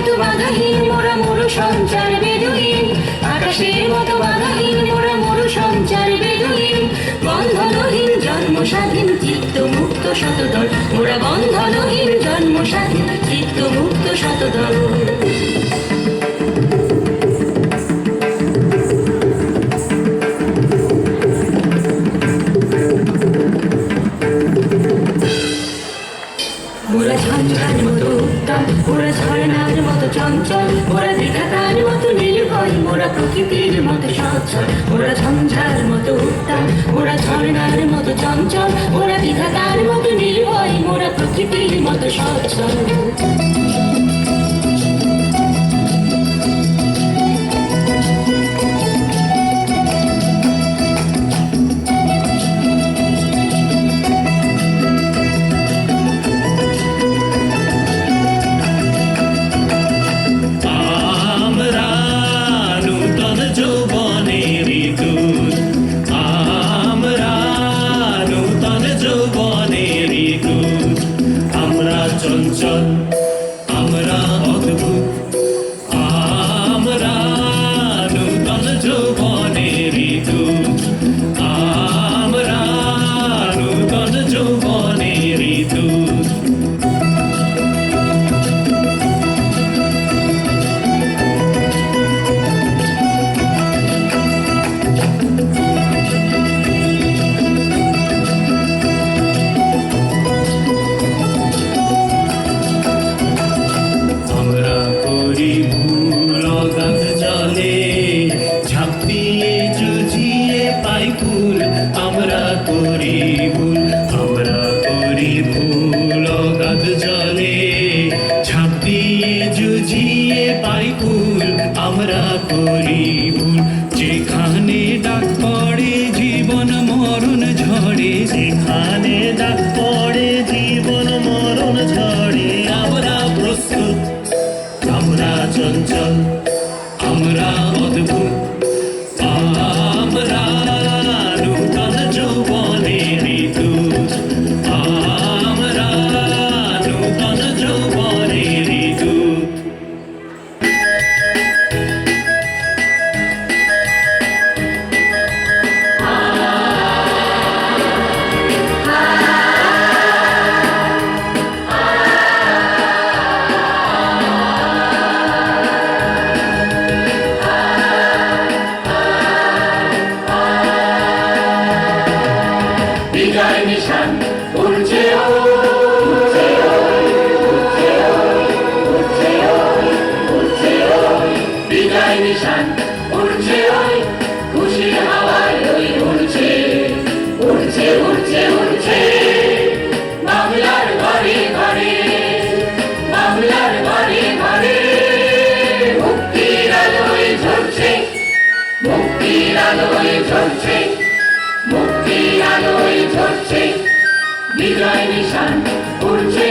মতো বাধাহীন মোরা মরু সঞ্চার বেদুইন, আকাশের মতো বাধাহীন মোরা মরু সঞ্চার বেদুইন। বন্ধনহীন জন্ম স্বাধীন চিত্ত মুক্ত শতদল, মোরা বন্ধনহীন জন্ম স্বাধীন চিত্ত মুক্ত শতদল। মোরা ঝঞ্ঝার মতো উত্তম, মোরা ঝর্ণার মতো চঞ্চল, মোরা বিধাতার মতো নির্ভয়, মোরা প্রকৃতির মতো সচ্ছল। মোরা ঝঞ্ঝার মতো উত্তম, মোরা ঝর্ণার মতো চঞ্চল, মোরা বিধাতার মতো নির্ভয়, মোরা প্রকৃতির মতো সচ্ছল। চঞ্চল আমরা অদ্ভুত, আমরা নূতন যৌবনের দূত, আমরা নূতন যৌবনের দূত। আমরা করি ভুল, আমরা করি ভুল অগাধ জলে, ঝাঁপ দিয়ে জুঝিয়ে পাই কুল। আমরা করি ভুল, যেখানে ডাক পড়ে জীবন মরণ ঝড়ে, যেখানে ডাক পড়ে জীবন মরণ ঝড়ে। আমরা প্রস্তুত, আমরা চঞ্চল, আমরা অদ্ভুত, আমরা নূতন যৌবনের দূত, আমরা নূতন যৌবনের দূত। বিজয় নিশান উড়ছে বিজয় নিশান উড়ছে খুশির হাওয়ায় ওই উড়ছে উড়ছে উড়ছে উড়ছে। বাংলার ঘরে ঘরে, বাংলার ঘরে ঘরে মুক্তির আলোয় ঝরছে, মুক্তির আলোয় ঝরছে, মুক্তির আলোয় ঝরছে। বিজয় নিশান উড়ছে